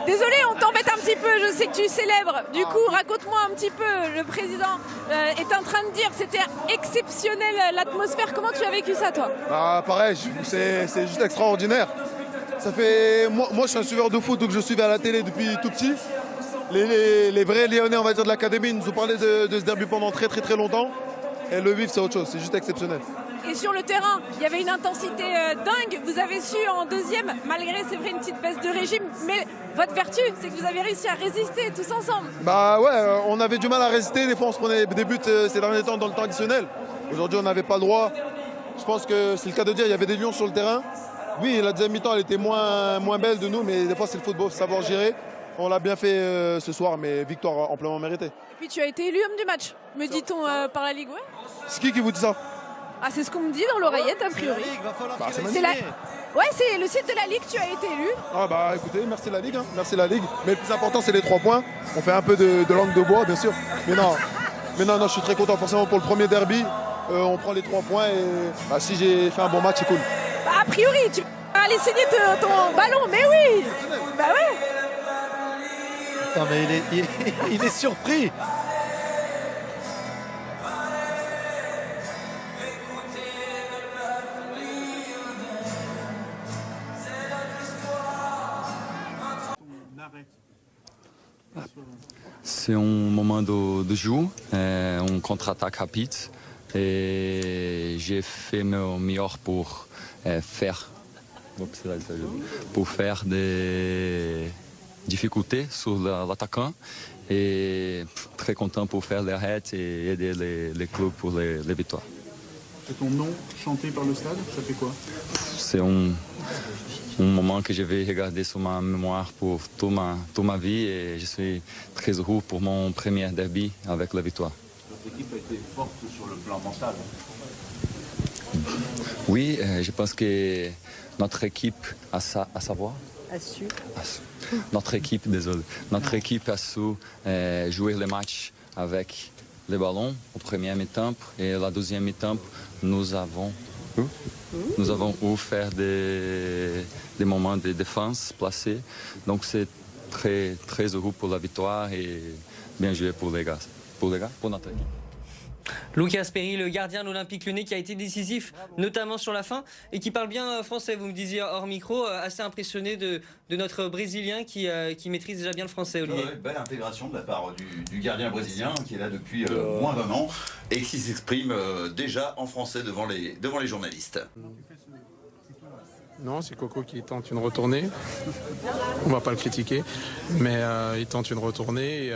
Désolé, on t'embête un petit peu, je sais que tu célèbres. Du coup, raconte-moi un petit peu. Le président est en train de dire que c'était exceptionnel l'atmosphère. Comment tu as vécu ça, toi? Pareil, c'est juste extraordinaire. Ça fait... moi, je suis un suiveur de foot, donc je suivais à la télé depuis tout petit. Les vrais Lyonnais, on va dire, de l'académie, nous ont parlé de ce derby pendant très longtemps. Et le vivre, c'est autre chose, c'est juste exceptionnel. Et sur le terrain, il y avait une intensité dingue. Vous avez su en deuxième, malgré c'est vrai une petite baisse de régime, mais votre vertu, c'est que vous avez réussi à résister tous ensemble. Bah ouais, on avait du mal à résister. Des fois, on se prenait des buts ces derniers temps dans le temps additionnel. Aujourd'hui, on n'avait pas le droit. Je pense que c'est le cas de dire, il y avait des lions sur le terrain. Oui, la deuxième mi-temps, elle était moins belle de nous, mais des fois, c'est le football, savoir gérer. On l'a bien fait ce soir, mais victoire amplement méritée. Et puis tu as été élu homme du match, me dit-on par la Ligue, ouais. C'est qui vous dit ça? Ah, c'est ce qu'on me dit dans l'oreillette, a priori. C'est la... Ouais, c'est le site de la Ligue, tu as été élu. Ah bah écoutez, merci la Ligue, hein. Merci la Ligue. Mais le plus important, c'est les 3 points. On fait un peu de langue de bois, bien sûr. Mais non, je suis très content. Forcément, pour le premier derby, on prend les 3 points. Et si j'ai fait un bon match, c'est cool. Bah, a priori, tu vas aller saigner ton ballon, mais oui. Bah ouais. Attends, mais il est surpris. C'est un moment de jeu, un contre-attaque rapide et j'ai fait mon meilleur pour faire des difficultés sur l'attaquant et très content pour faire les raids et aider les clubs pour les victoires. Et ton nom chanté par le stade, ça fait quoi? C'est un moment que je vais regarder sur ma mémoire pour toute ma vie et je suis très heureux pour mon premier derby avec la victoire. Votre équipe a été forte sur le plan mental. Oui, je pense que notre équipe a savoir. Notre équipe a su jouer le match avec le ballon au premier mi-temps et la deuxième mi-temps nous avons eu faire des moments de défense placés. Donc c'est très heureux pour la victoire et bien joué pour les gars, pour notre équipe. Lucas Perry, le gardien de l'Olympique Lyonnais qui a été décisif, notamment sur la fin, et qui parle bien français, vous me disiez hors micro, assez impressionné de notre Brésilien qui maîtrise déjà bien le français, Olivier. Ouais, belle intégration de la part du gardien brésilien qui est là depuis moins d'1 an et qui s'exprime déjà en français devant les journalistes. Non, c'est Coco qui tente une retournée. On va pas le critiquer, mais il tente une retournée. Et,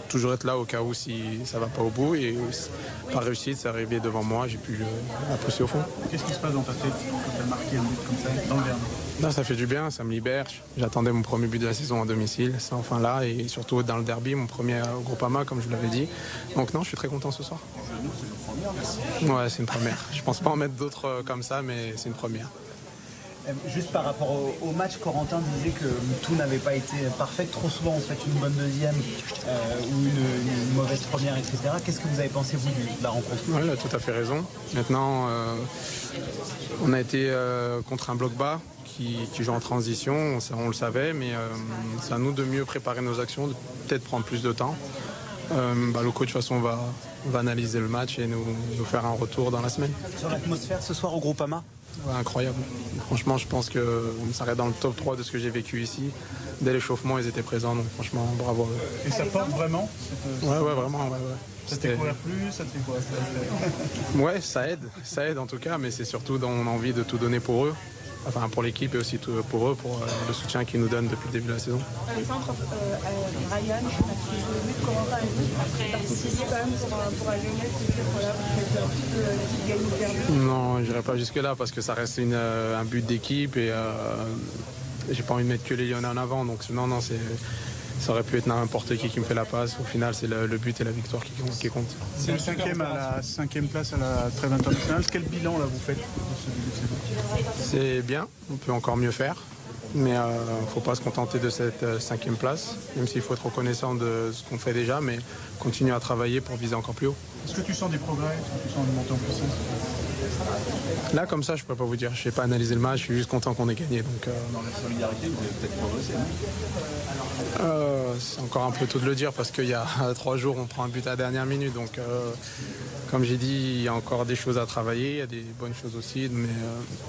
toujours être là au cas où si ça va pas au bout et par réussite c'est arrivé devant moi, j'ai pu la pousser au fond. Qu'est-ce qui se passe dans ta tête quand tu as marqué un but comme ça dans le derby? Non, ça fait du bien, ça me libère. J'attendais mon premier but de la saison à domicile, c'est enfin là et surtout dans le derby, mon premier au Groupama comme je l'avais dit. Donc non, je suis très content ce soir. Ouais, c'est une première. Je pense pas en mettre d'autres comme ça, mais c'est une première. Juste par rapport au match, Corentin disait que tout n'avait pas été parfait. Trop souvent, on fait une bonne deuxième ou une mauvaise première, etc. Qu'est-ce que vous avez pensé, vous, de la rencontre? Oui, il a tout à fait raison. Maintenant, on a été contre un bloc bas qui joue en transition. On le savait, mais c'est à nous de mieux préparer nos actions, de peut-être prendre plus de temps. Le coach, de toute façon, va analyser le match et nous faire un retour dans la semaine. Sur l'atmosphère ce soir au Groupama? Ouais, incroyable. Franchement, je pense que ça reste dans le top 3 de ce que j'ai vécu ici. Dès l'échauffement, ils étaient présents, donc franchement, bravo. Et ça porte vraiment? Ouais, vraiment. Ouais. Ça te fait courir plus? Ça te fait quoi? Ouais, ça aide en tout cas, mais c'est surtout dans mon envie de tout donner pour eux. Enfin, pour l'équipe et aussi pour eux, pour le soutien qu'ils nous donnent depuis le début de la saison. Alexandre, Ryan, comment ça a participé quand même pour la jeunesse, voilà, vous faites un petit peu l'équipe gagne ou perdue? Non, je n'irai pas jusque-là parce que ça reste un but d'équipe et j'ai pas envie de mettre que les Lyonnais en avant. Donc non, ça aurait pu être n'importe qui me fait la passe. Au final, c'est le but et la victoire qui comptent. C'est le 5e place à la trêve internationale. Quel bilan là vous faites de ce début de saison? C'est bien, on peut encore mieux faire. Mais il ne faut pas se contenter de cette 5e place, même s'il faut être reconnaissant de ce qu'on fait déjà, mais continuer à travailler pour viser encore plus haut. Est-ce que tu sens des progrès? Est-ce que tu sens une montée en puissance? Là, comme ça, je peux pas vous dire. Je n'ai pas analysé le match, je suis juste content qu'on ait gagné. Donc, Dans la solidarité, vous avez peut-être progressé. c'est encore un peu tôt de le dire parce qu'il y a 3 jours, on prend un but à la dernière minute. Donc, comme j'ai dit, il y a encore des choses à travailler, il y a des bonnes choses aussi, mais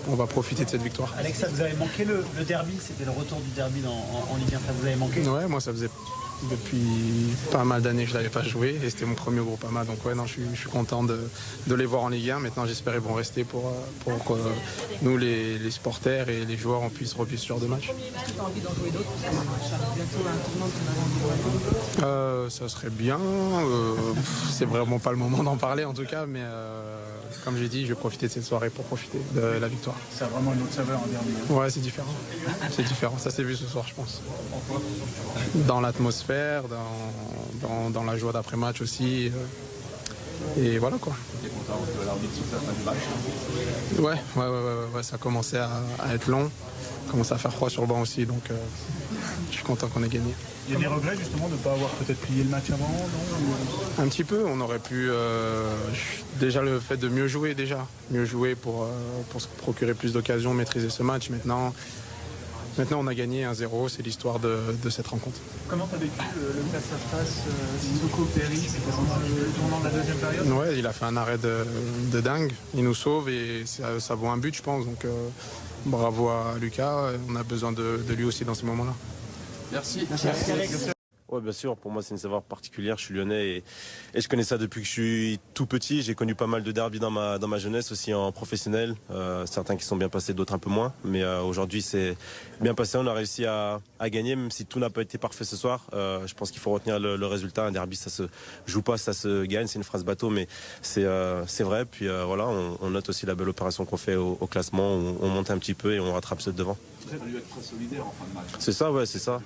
on va profiter de cette victoire. Alexa, vous avez manqué le derby, c'était le retour du derby en Ligue 1, ça vous avez manqué? Ouais, moi ça faisait depuis pas mal d'années que je ne l'avais pas joué et c'était mon premier Groupama. Donc ouais, non, je suis content de les voir en Ligue 1. Maintenant j'espère qu'ils vont rester pour que nous les supporters et les joueurs on puisse revivre ce genre de match. Est-ce que tu as envie d'en jouer d'autres parce que ça arrive bientôt un tournoi de ton avenir? Ça serait bien. C'est vraiment pas le moment d'en parler en tout cas, mais comme j'ai dit, je vais profiter de cette soirée pour profiter de la victoire. Ça a vraiment une autre saveur en derby. Ouais, c'est différent. C'est différent. Ça s'est vu ce soir, je pense. Dans l'atmosphère, dans la joie d'après-match aussi. Et voilà quoi. Tu es content de l'arbitre sur la fin du match? Ouais, ça commençait à être long. Ça commençait à faire froid sur le banc aussi, donc je suis content qu'on ait gagné. Il y a des regrets justement de ne pas avoir peut-être plié le match avant, non? Un petit peu, on aurait pu déjà le fait de mieux jouer pour se procurer plus d'occasions, maîtriser ce match. Maintenant on a gagné 1-0, c'est l'histoire de cette rencontre. Comment tu as vécu le face-à-face Sissoko-Perry? C'était vraiment le tournant de la deuxième période? Ouais, il a fait un arrêt de dingue, il nous sauve et ça vaut un but je pense. Donc bravo à Lucas, on a besoin de lui aussi dans ces moments-là. Merci. Oui, bien sûr, pour moi c'est une saveur particulière, je suis lyonnais et je connais ça depuis que je suis tout petit. J'ai connu pas mal de derbys dans ma jeunesse, aussi en professionnel, certains qui sont bien passés, d'autres un peu moins. Mais aujourd'hui c'est bien passé, on a réussi à gagner, même si tout n'a pas été parfait ce soir. Je pense qu'il faut retenir le résultat, un derby ça se joue pas, ça se gagne, c'est une phrase bateau, mais c'est vrai. Puis voilà, on note aussi la belle opération qu'on fait au classement, où on monte un petit peu et on rattrape ceux de devant. Vous avez dû être très solidaire en fin de match. C'est ça, ouais, c'est ça.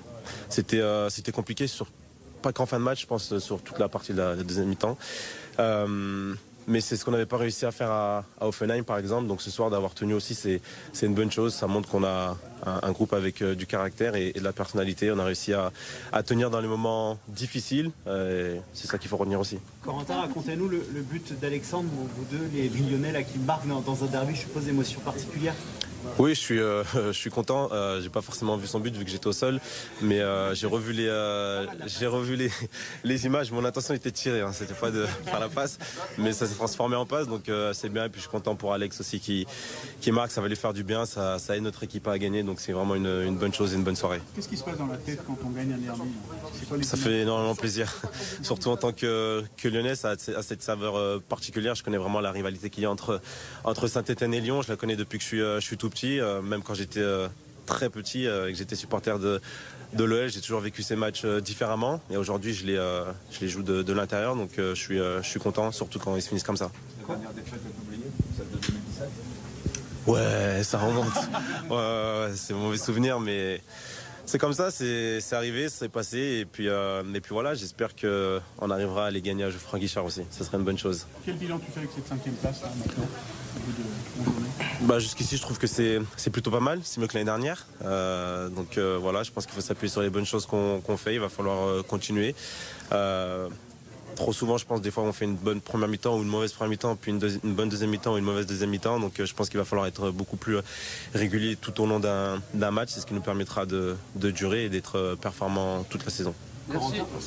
C'était compliqué, pas qu'en fin de match, je pense, sur toute la partie de la deuxième mi-temps. Mais c'est ce qu'on n'avait pas réussi à faire à Offenheim, par exemple. Donc ce soir, d'avoir tenu aussi, c'est une bonne chose. Ça montre qu'on a un groupe avec du caractère et de la personnalité. On a réussi à tenir dans les moments difficiles. C'est ça qu'il faut retenir aussi. Corentin, racontez-nous le but d'Alexandre, vous deux, les Lyonnais là, qui marquent dans un derby, je suppose, émotion particulière. Oui, je suis content. J'ai pas forcément vu son but vu que j'étais au sol, mais j'ai revu les images. Mon intention était de tirer, hein, c'était pas de faire la passe, mais ça s'est transformé en passe, donc c'est bien. Et puis je suis content pour Alex aussi qui marque. Ça va lui faire du bien. Ça aide notre équipe à gagner, donc c'est vraiment une bonne chose et une bonne soirée. Qu'est-ce qui se passe dans la tête quand on gagne un derby? Ça fait énormément plaisir, surtout en tant que Lyonnais. Ça a cette saveur particulière. Je connais vraiment la rivalité qu'il y a entre Saint-Étienne et Lyon. Je la connais depuis que je suis tout petit. Même quand j'étais très petit et que j'étais supporter de l'OL, j'ai toujours vécu ces matchs différemment. Et aujourd'hui, je les joue de l'intérieur, donc je suis content, surtout quand ils se finissent comme ça. La dernière défaite que vous oubliez, celle de 2017? Ouais, ça remonte. Ouais, c'est un mauvais souvenir, mais c'est comme ça, c'est arrivé, c'est passé. Et puis voilà, j'espère qu'on arrivera à les gagner à Geoffroy Guichard aussi. Ça serait une bonne chose. Quel bilan tu fais avec cette 5e place là, maintenant, au bout de 11 journées? Jusqu'ici, je trouve que c'est plutôt pas mal, c'est mieux que l'année dernière. Donc voilà, je pense qu'il faut s'appuyer sur les bonnes choses qu'on fait, il va falloir continuer. Trop souvent, je pense, des fois, on fait une bonne première mi-temps ou une mauvaise première mi-temps, puis une bonne deuxième mi-temps ou une mauvaise deuxième mi-temps. Donc je pense qu'il va falloir être beaucoup plus régulier tout au long d'un match. C'est ce qui nous permettra de durer et d'être performant toute la saison. Merci.